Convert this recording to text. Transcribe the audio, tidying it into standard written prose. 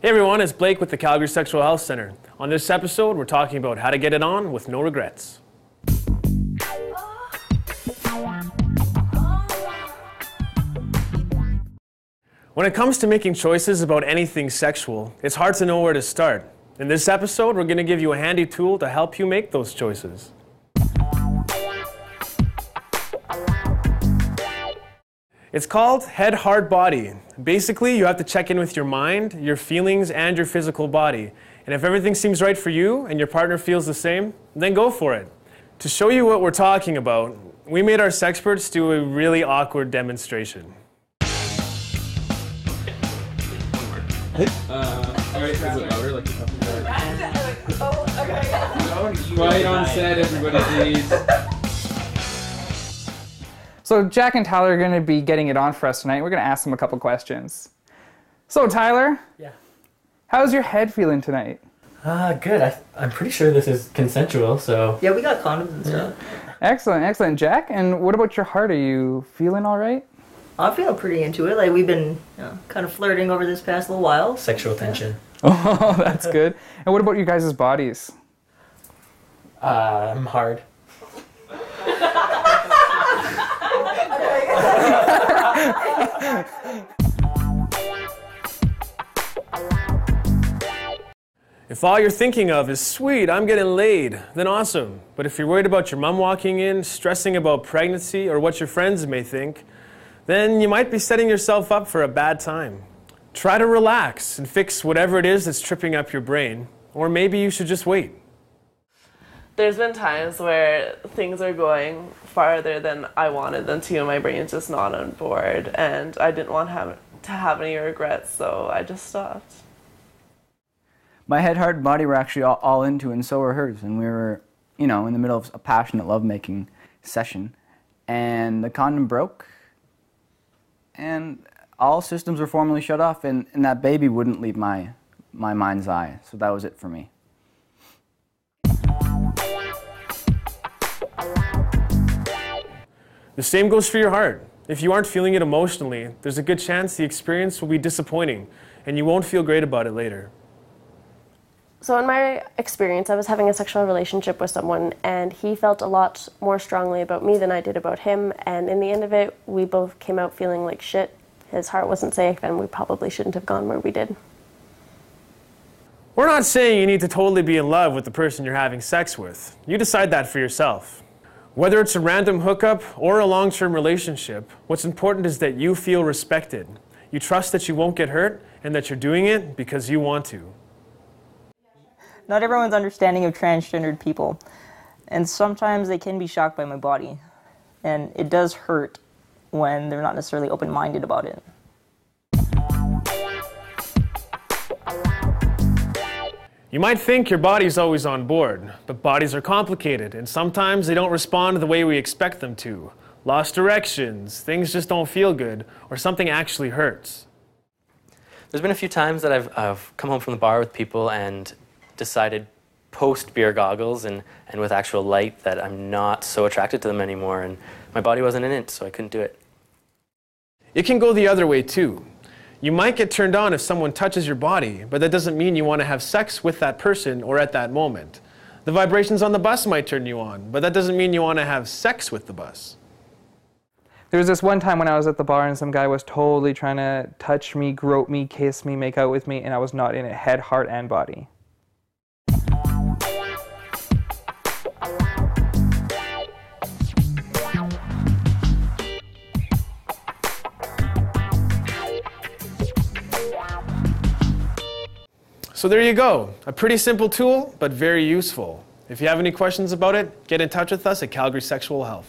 Hey everyone, it's Blake with the Calgary Sexual Health Center. On this episode, we're talking about how to get it on with no regrets. When it comes to making choices about anything sexual, it's hard to know where to start. In this episode, we're going to give you a handy tool to help you make those choices. It's called Head, Heart, Body. Basically, you have to check in with your mind, your feelings, and your physical body. And if everything seems right for you and your partner feels the same, then go for it. To show you what we're talking about, we made our Sexperts do a really awkward demonstration. Quiet on set, everybody, please. So Jack and Tyler are going to be getting it on for us tonight. We're going to ask them a couple questions. So Tyler, how's your head feeling tonight? Good. I'm pretty sure this is consensual, so... Yeah, we got condoms and stuff. Excellent, excellent. Jack, and what about your heart? Are you feeling all right? I'm feeling pretty into it. Like, we've been kind of flirting over this past little while. Sexual tension. Oh, that's good. And what about you guys' bodies? I'm hard. If all you're thinking of is, sweet, I'm getting laid, then awesome. But if you're worried about your mom walking in, stressing about pregnancy, or what your friends may think, then you might be setting yourself up for a bad time. Try to relax and fix whatever it is that's tripping up your brain, or maybe you should just wait. There's been times where things are going farther than I wanted them to, and my brain's just not on board, and I didn't want to have any regrets, so I just stopped. My head, heart, and body were actually all into it, and so were hers. And we were, in the middle of a passionate lovemaking session, and the condom broke, and all systems were formally shut off, and that baby wouldn't leave my mind's eye. So that was it for me. The same goes for your heart. If you aren't feeling it emotionally, there's a good chance the experience will be disappointing, and you won't feel great about it later. So in my experience, I was having a sexual relationship with someone, and he felt a lot more strongly about me than I did about him, and in the end of it, we both came out feeling like shit. His heart wasn't safe, and we probably shouldn't have gone where we did. We're not saying you need to totally be in love with the person you're having sex with. You decide that for yourself. Whether it's a random hookup or a long-term relationship, what's important is that you feel respected. You trust that you won't get hurt, and that you're doing it because you want to. Not everyone's understanding of transgendered people, and sometimes they can be shocked by my body, and it does hurt when they're not necessarily open-minded about it. You might think your body's always on board, but bodies are complicated, and sometimes they don't respond the way we expect them to. Lost directions, things just don't feel good, or something actually hurts. There's been a few times that I've come home from the bar with people and decided post-beer goggles and with actual light that I'm not so attracted to them anymore, and my body wasn't in it, so I couldn't do it. It can go the other way too. You might get turned on if someone touches your body, but that doesn't mean you want to have sex with that person or at that moment. The vibrations on the bus might turn you on, but that doesn't mean you want to have sex with the bus. There was this one time when I was at the bar and some guy was totally trying to touch me, grope me, kiss me, make out with me, and I was not in it, head, heart, and body. So there you go, a pretty simple tool, but very useful. If you have any questions about it, get in touch with us at Calgary Sexual Health.